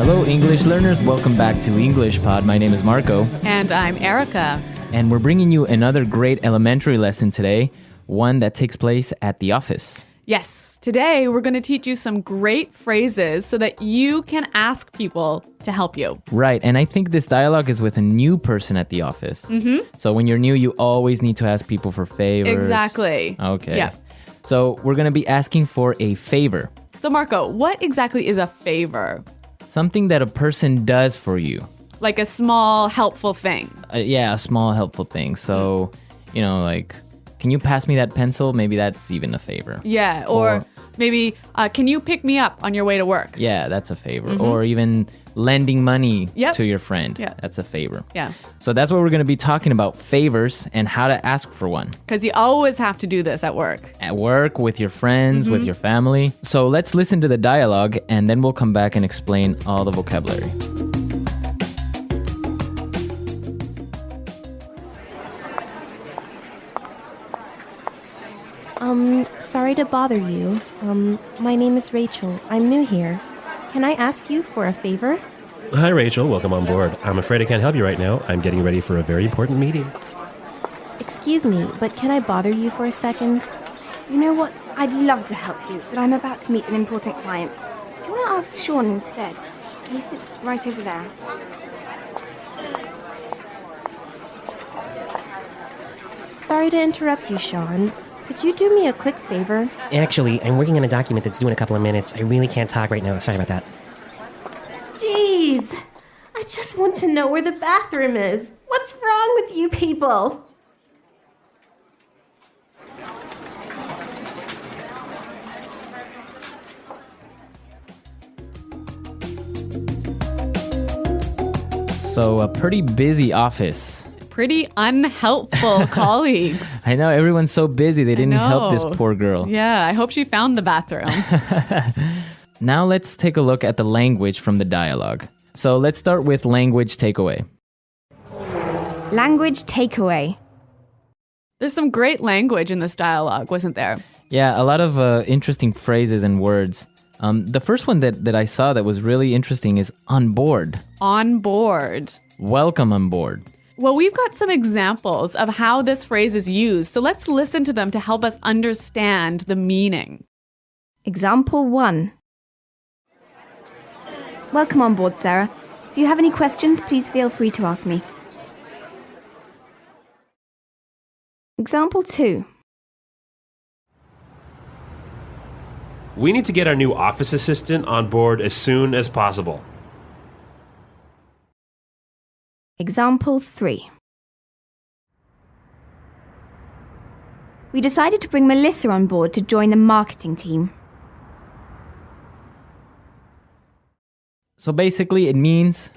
Hello, English learners. Welcome back to English Pod. My name is Marco. And I'm Erica. And we're bringing you another great elementary lesson today, one that takes place at the office. Yes, today we're going to teach you some great phrases so that you can ask people to help you. Right, and I think this dialogue is with a new person at the office. Mm-hmm. So when you're new, you always need to ask people for favors. Exactly. Okay. Yeah. So we're going to be asking for a favor. So Marco, what exactly is a favor? Something that a person does for you. Like a small, helpful thing. Yeah, a small helpful thing. So, like, can you pass me that pencil? Maybe that's even a favor. Yeah, or maybe, can you pick me up on your way to work? Yeah, that's a favor. Mm-hmm. Or even lending money to your friend. Yeah. That's a favor. Yeah. So that's what we're going to be talking about, favors and how to ask for one. Because you always have to do this at work. At work, with your friends, with your family. So let's listen to the dialogue and then we'll come back and explain all the vocabulary. Sorry to bother you. My name is Rachel. I'm new here. Can I ask you for a favor? Hi, Rachel. Welcome on board. I'm afraid I can't help you right now. I'm getting ready for a very important meeting. Excuse me, but can I bother you for a second? You know what? I'd love to help you, but I'm about to meet an important client. Do you want to ask Sean instead? He sits right over there. Sorry to interrupt you, Sean. Could you do me a quick favor? Actually, I'm working on a document that's due in a couple of minutes. I really can't talk right now. Sorry about that. Jeez! I just want to know where the bathroom is. What's wrong with you people? So a pretty busy office. Pretty unhelpful colleagues. I know, everyone's so busy they didn't help this poor girl. Yeah, I hope she found the bathroom. Now let's take a look at the language from the dialogue. So let's start with language takeaway. Language takeaway. There's some great language in this dialogue, wasn't there? Yeah, a lot of interesting phrases and words. The first one that I saw that was really interesting is on board. On board. Welcome on board. Well, we've got some examples of how this phrase is used, so let's listen to them to help us understand the meaning. Example 1. Welcome on board, Sarah. If you have any questions, please feel free to ask me. Example 2. We need to get our new office assistant on board as soon as possible. Example 3. We decided to bring Melissa on board to join the marketing team. So basically it means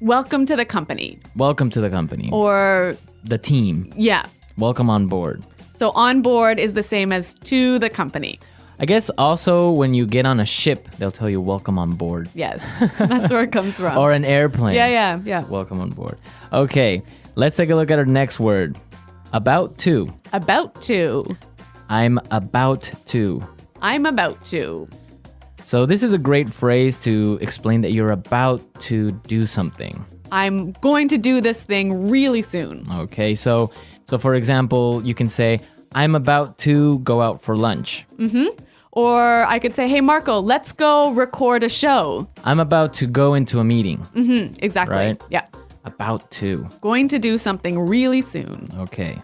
Welcome to the company. welcome to the company. Or, the team. yeah. Welcome on board. So on board is the same as to the company. I guess also when you get on a ship, they'll tell you welcome on board. Yes, that's where it comes from. Or an airplane. Yeah. Welcome on board. Okay, let's take a look at our next word. About to. About to. I'm about to. I'm about to. So this is a great phrase to explain that you're about to do something. I'm going to do this thing really soon. Okay, so for example, you can say, I'm about to go out for lunch. Or I could say, hey, Marco, let's go record a show. I'm about to go into a meeting. Exactly. Right? Yeah. About to. Going to do something really soon. Okay.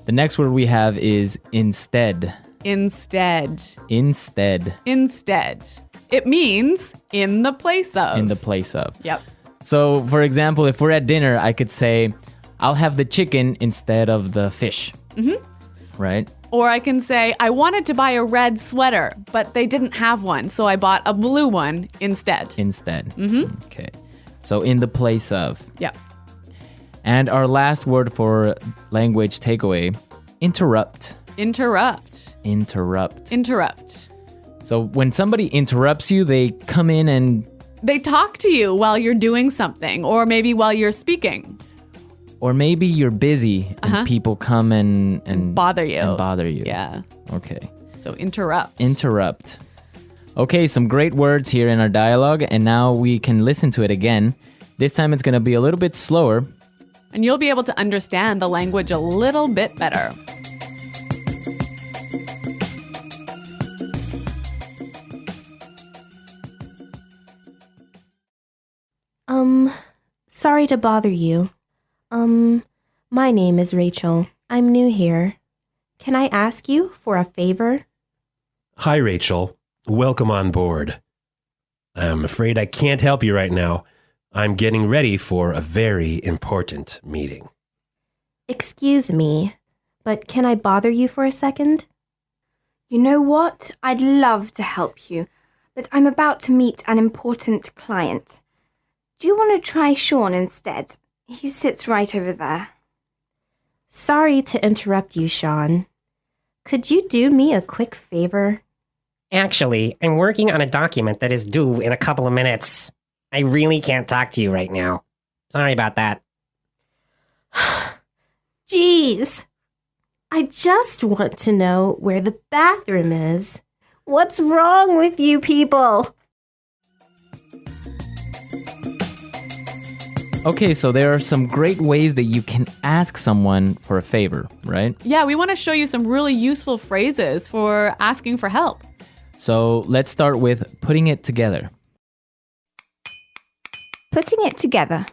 The next word we have is instead. Instead. Instead. Instead. It means in the place of. In the place of. Yep. So, for example, if we're at dinner, I could say, I'll have the chicken instead of the fish. Right? Or I can say, I wanted to buy a red sweater, but they didn't have one, so I bought a blue one instead. Instead. Okay. So, in the place of. Yeah. And our last word for language takeaway, interrupt. Interrupt. Interrupt. Interrupt. So when somebody interrupts you, they come in and... They talk to you while you're doing something, or maybe while you're speaking. Or maybe you're busy and people come and Bother you. And bother you. Yeah. Okay. So interrupt. Interrupt. Okay, some great words here in our dialogue, and now we can listen to it again. This time it's going to be a little bit slower. And you'll be able to understand the language a little bit better. Sorry to bother you. My name is Rachel. I'm new here. Can I ask you for a favor? Hi, Rachel. Welcome on board. I'm afraid I can't help you right now. I'm getting ready for a very important meeting. Excuse me, but can I bother you for a second? You know what? I'd love to help you, but I'm about to meet an important client. Do you want to try Sean instead? He sits right over there. Sorry to interrupt you, Sean. Could you do me a quick favor? Actually, I'm working on a document that is due in a couple of minutes. I really can't talk to you right now. Sorry about that. Jeez. I just want to know where the bathroom is. What's wrong with you people? Okay, so there are some great ways that you can ask someone for a favor, right? Yeah, we want to show you some really useful phrases for asking for help. So let's start with putting it together. Putting it together.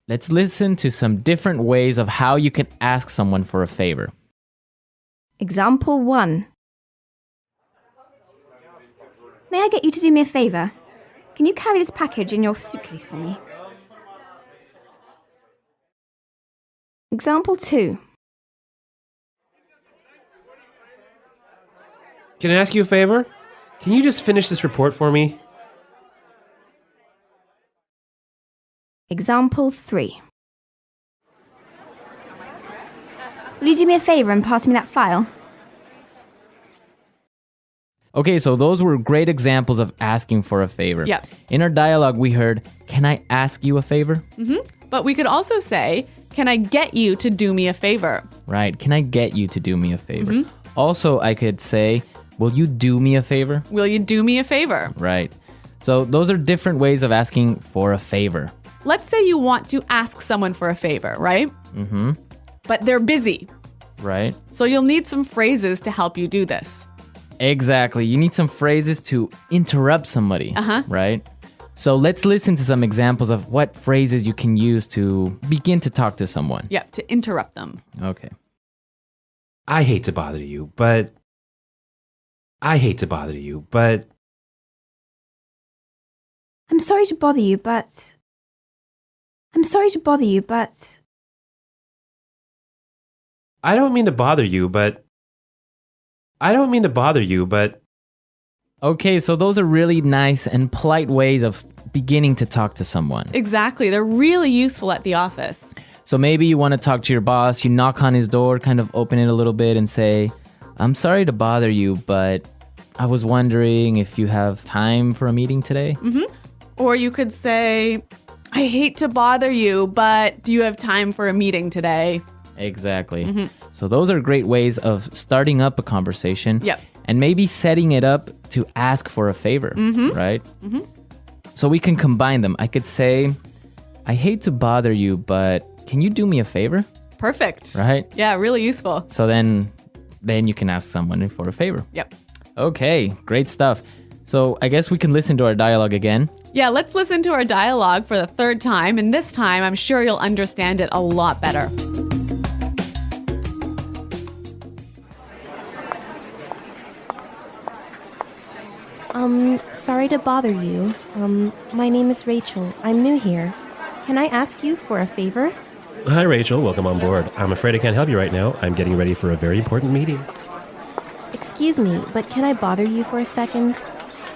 Let's listen to some different ways of how you can ask someone for a favor. Example 1. May I get you to do me a favor? Can you carry this package in your suitcase for me? Example 2. Can I ask you a favor? Can you just finish this report for me? Example 3. Will you do me a favor and pass me that file? Okay, so those were great examples of asking for a favor. Yeah. In our dialogue, we heard, "Can I ask you a favor?" But we could also say, can I get you to do me a favor? Right. Can I get you to do me a favor? Also, I could say, "Will you do me a favor?" Will you do me a favor? Right. So those are different ways of asking for a favor. Let's say you want to ask someone for a favor, right? Mm-hmm. But they're busy. Right? So you'll need some phrases to help you do this. Exactly. You need some phrases to interrupt somebody. Right? So let's listen to some examples of what phrases you can use to begin to talk to someone. Yeah, to interrupt them. Okay. I hate to bother you, but... I'm sorry to bother you, but... I don't mean to bother you, but... Okay, so those are really nice and polite ways of beginning to talk to someone. Exactly. They're really useful at the office. So maybe you want to talk to your boss, you knock on his door, kind of open it a little bit and say, "I'm sorry to bother you, but I was wondering if you have time for a meeting today?" Or you could say, "I hate to bother you, but do you have time for a meeting today?" Exactly. So those are great ways of starting up a conversation. Yep. And maybe setting it up to ask for a favor, right? So we can combine them. I could say, "I hate to bother you, but can you do me a favor?" Perfect. Right? Yeah, really useful. So then you can ask someone for a favor. Yep. Okay, great stuff. So I guess we can listen to our dialogue again. Yeah, let's listen to our dialogue for the third time. And this time, I'm sure you'll understand it a lot better. Sorry to bother you. My name is Rachel. I'm new here. Can I ask you for a favor? Hi, Rachel. Welcome on board. I'm afraid I can't help you right now. I'm getting ready for a very important meeting. Excuse me, but can I bother you for a second?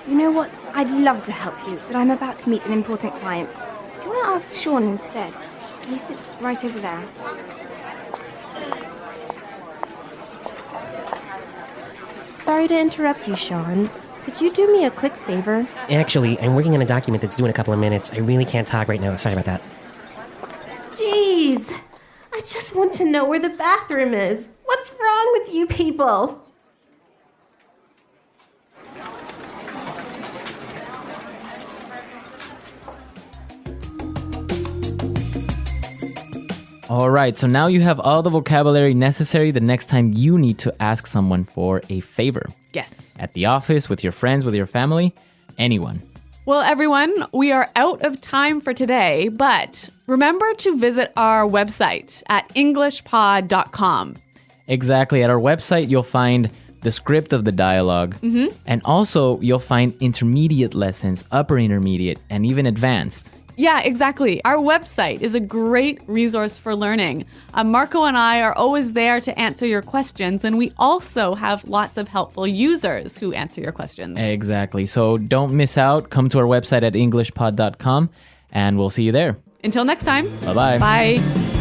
You know what? I'd love to help you, but I'm about to meet an important client. Do you want to ask Sean instead? He sits right over there. Sorry to interrupt you, Sean. Could you do me a quick favor? Actually, I'm working on a document that's due in a couple of minutes. I really can't talk right now. Sorry about that. Jeez. I just want to know where the bathroom is. What's wrong with you people? All right, so now you have all the vocabulary necessary the next time you need to ask someone for a favor. Yes. At the office, with your friends, with your family, anyone. Well, everyone, we are out of time for today, but remember to visit our website at englishpod.com. Exactly. At our website, you'll find the script of the dialogue. And also, you'll find intermediate lessons, upper intermediate, and even advanced. Yeah, exactly. Our website is a great resource for learning. Marco and I are always there to answer your questions, and we also have lots of helpful users who answer your questions. Exactly. So don't miss out. Come to our website at englishpod.com, and we'll see you there. Until next time. Bye-bye. Bye.